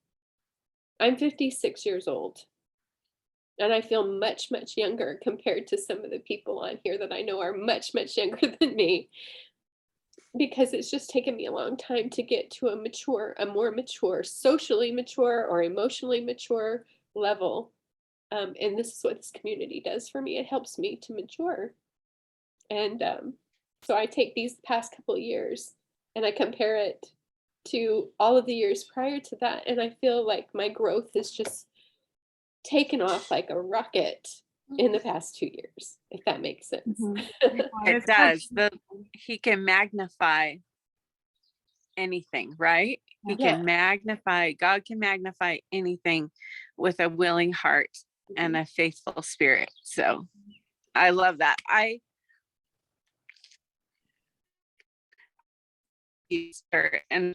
I'm 56 years old, and I feel much, much younger compared to some of the people on here that I know are much, much younger than me, because it's just taken me a long time to get to a more mature, socially mature or emotionally mature level. And this is what this community does for me. It helps me to mature. And so I take these past couple of years and I compare it to all of the years prior to that. And I feel like my growth has just taken off like a rocket in the past 2 years, if that makes sense. It does. He can magnify anything, right? He can magnify, God can magnify anything with a willing heart and a faithful spirit. So I love that. And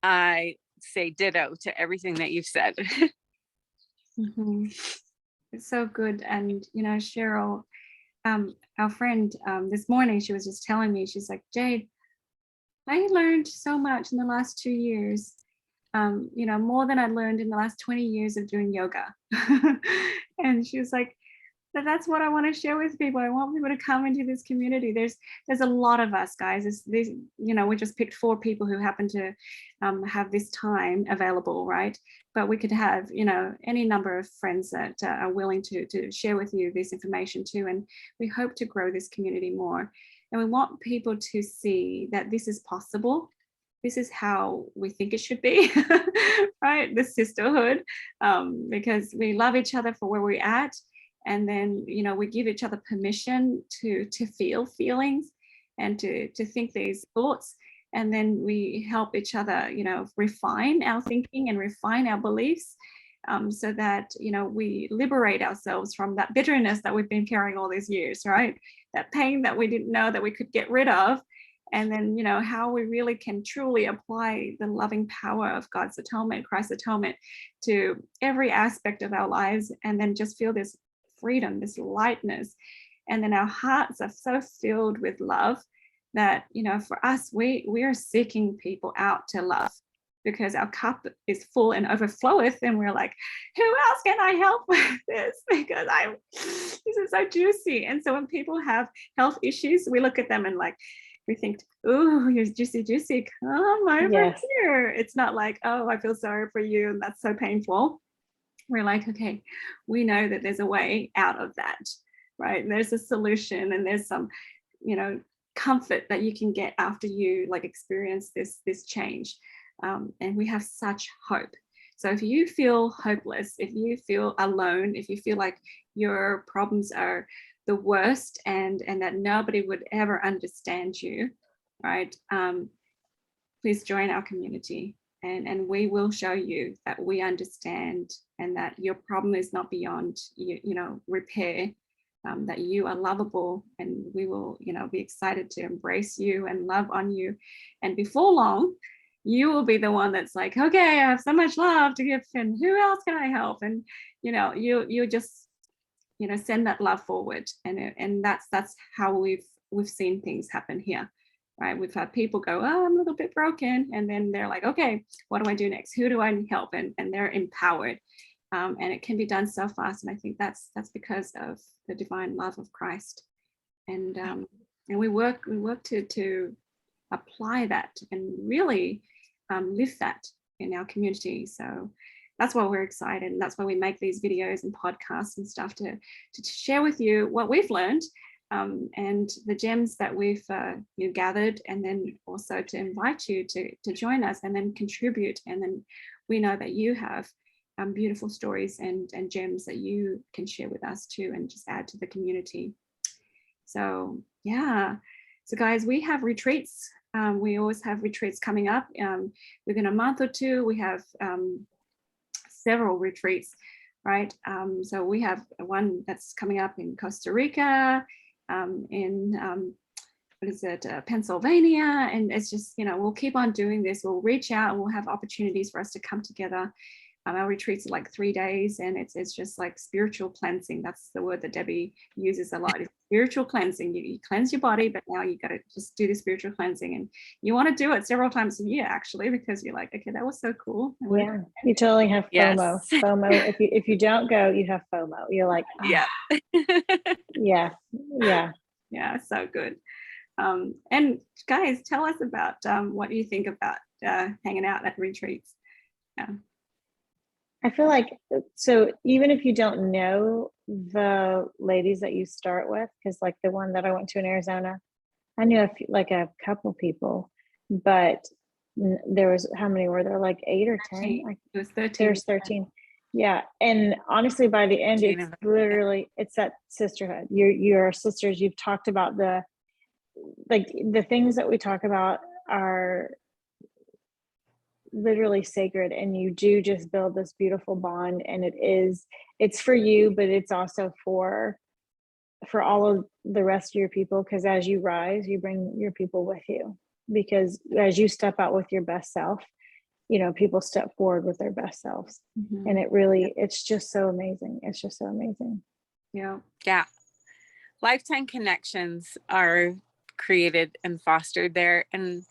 I say ditto to everything that you've said. It's so good. And Cheryl, our friend, this morning, she was just telling me, she's like, Jade, I learned so much in the last 2 years, more than I learned in the last 20 years of doing yoga. And she was like, but that's what I want to share with people. I want people to come into this community. There's a lot of us, guys. We just picked 4 people who happen to have this time available, right? But we could have, any number of friends that are willing to share with you this information too. And we hope to grow this community more. And we want people to see that this is possible. This is how we think it should be, right? The sisterhood, because we love each other for where we're at. And then, we give each other permission to feel feelings and to think these thoughts. And then we help each other, refine our thinking and refine our beliefs, so that, we liberate ourselves from that bitterness that we've been carrying all these years, right? That pain that we didn't know that we could get rid of. And then, how we really can truly apply the loving power of God's atonement, Christ's atonement, to every aspect of our lives, and then just feel this freedom, this lightness. And then our hearts are so filled with love that, for us, we are seeking people out to love, because our cup is full and overfloweth, and we're like, who else can I help with this? Because this is so juicy. And so when people have health issues, we look at them and we think, oh, you're juicy, come over here. It's not like, oh, I feel sorry for you, and that's so painful. We're like, okay, we know that there's a way out of that, right? And there's a solution, and there's some, comfort that you can get after you experience this change. And we have such hope. So if you feel hopeless, if you feel alone, if you feel like your problems are the worst and that nobody would ever understand you, right? Please join our community, and we will show you that we understand, and that your problem is not beyond repair, that you are lovable, and we will be excited to embrace you and love on you. And before long, you will be the one that's like, okay, I have so much love to give, and who else can I help? And you just send that love forward, and that's how we've seen things happen here, right? We've had people go, oh, I'm a little bit broken, and then they're like, okay, what do I do next? Who do I help? And they're empowered, and it can be done so fast. And I think that's because of the divine love of Christ, and we work to apply that and really live that in our community. So that's why we're excited, and that's why we make these videos and podcasts and stuff to share with you what we've learned, and the gems that we've gathered, and then also to invite you to join us and then contribute. And then we know that you have beautiful stories and gems that you can share with us too, and just add to the community. So yeah, so guys, we have retreats. We always have retreats coming up. Within a month or two, we have several retreats, right? So we have one that's coming up in Costa Rica, in Pennsylvania, and it's just, we'll keep on doing this. We'll reach out, and we'll have opportunities for us to come together. Our retreats are 3 days, and it's just like spiritual cleansing. That's the word that Debbie uses a lot, is spiritual cleansing. You cleanse your body, but now you got to just do the spiritual cleansing, and you want to do it several times a year, actually, because you're like, okay, that was so cool. Yeah, you totally have FOMO. Yes. FOMO. If you don't go, you have FOMO. You're like, Yeah. Yeah, so good. And guys, tell us about what you think about hanging out at retreats. Yeah. I feel like, so even if you don't know the ladies that you start with, because the one that I went to in Arizona, I knew a couple people, but there was, how many were there? 8 or 10? It was 13. There's 13. Yeah. And honestly, by the end, it's literally, it's that sisterhood. You're sisters. You've talked about the things that we talk about are literally sacred, and you do just build this beautiful bond, and it's for you, but it's also for all of the rest of your people, because as you rise, you bring your people with you, because as you step out with your best self, people step forward with their best selves. Mm-hmm. And it's just so amazing. It's just so amazing. Yeah. Lifetime connections are created and fostered there, and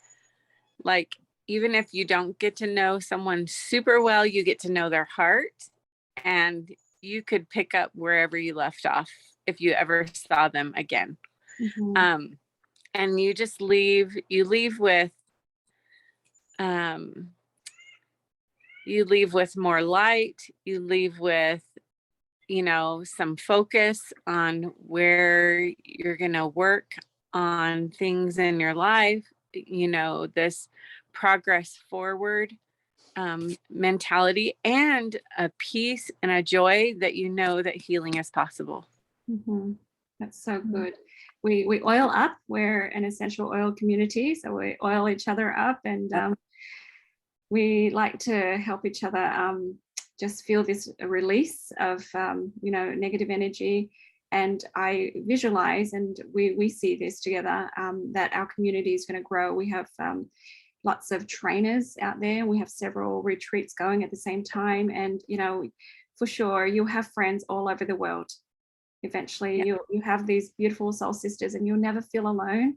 even if you don't get to know someone super well, you get to know their heart, and you could pick up wherever you left off if you ever saw them again. Mm-hmm. And you just leave with more light, you leave with, some focus on where you're going to work on things in your life, this progress forward. mentality, and a peace and a joy that you know that healing is possible. That's so good. We oil up. We're an essential oil community, so we oil each other up, and we like to help each other just feel this release of negative energy. And I visualize, and we see this together, that our community is going to grow. We have lots of trainers out there. We have several retreats going at the same time, and for sure you'll have friends all over the world. Eventually, you have these beautiful soul sisters, and you'll never feel alone.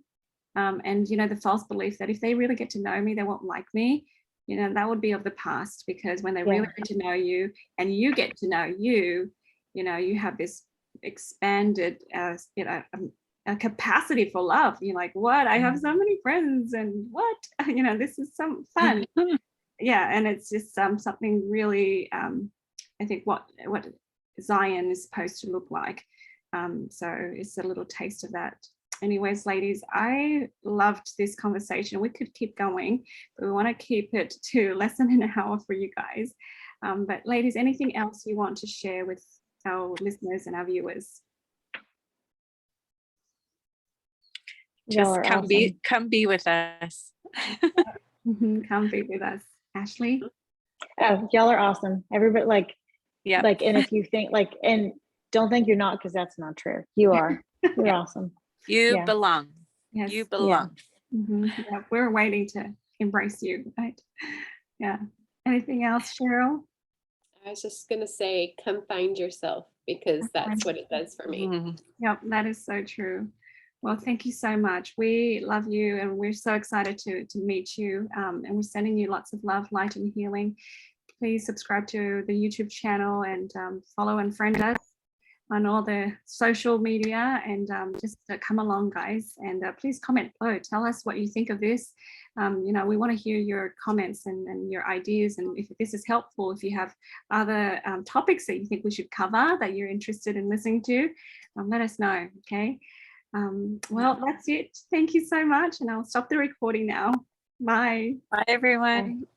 And the false belief that if they really get to know me, they won't like me. That would be of the past, because when they really get to know you, and you get to know you, you have this expanded, a capacity for love. You're like, what? I have so many friends, and what? This is some fun. And it's just something really. I think what Zion is supposed to look like. So it's a little taste of that. Anyways, ladies, I loved this conversation. We could keep going, but we want to keep it to less than an hour for you guys. But ladies, anything else you want to share with our listeners and our viewers? Just come be with us. Come be with us. Ashley? Oh, y'all are awesome. Everybody, and if you think and don't think you're not, because that's not true. You are. You're awesome. You belong. Yes. You belong. We're waiting to embrace you, right? Anything else, Cheryl? I was just going to say, come find yourself, because that's what it does for me. Yep, that is so true. Well, thank you so much. We love you, and we're so excited to meet you. And we're sending you lots of love, light, and healing. Please subscribe to the YouTube channel, and follow and friend us on all the social media, and just come along, guys. And please comment below. Tell us what you think of this. We want to hear your comments and your ideas. And if this is helpful, if you have other topics that you think we should cover that you're interested in listening to, let us know. Okay. Well, that's it. Thank you so much. And I'll stop the recording now. Bye. Bye, everyone. Bye.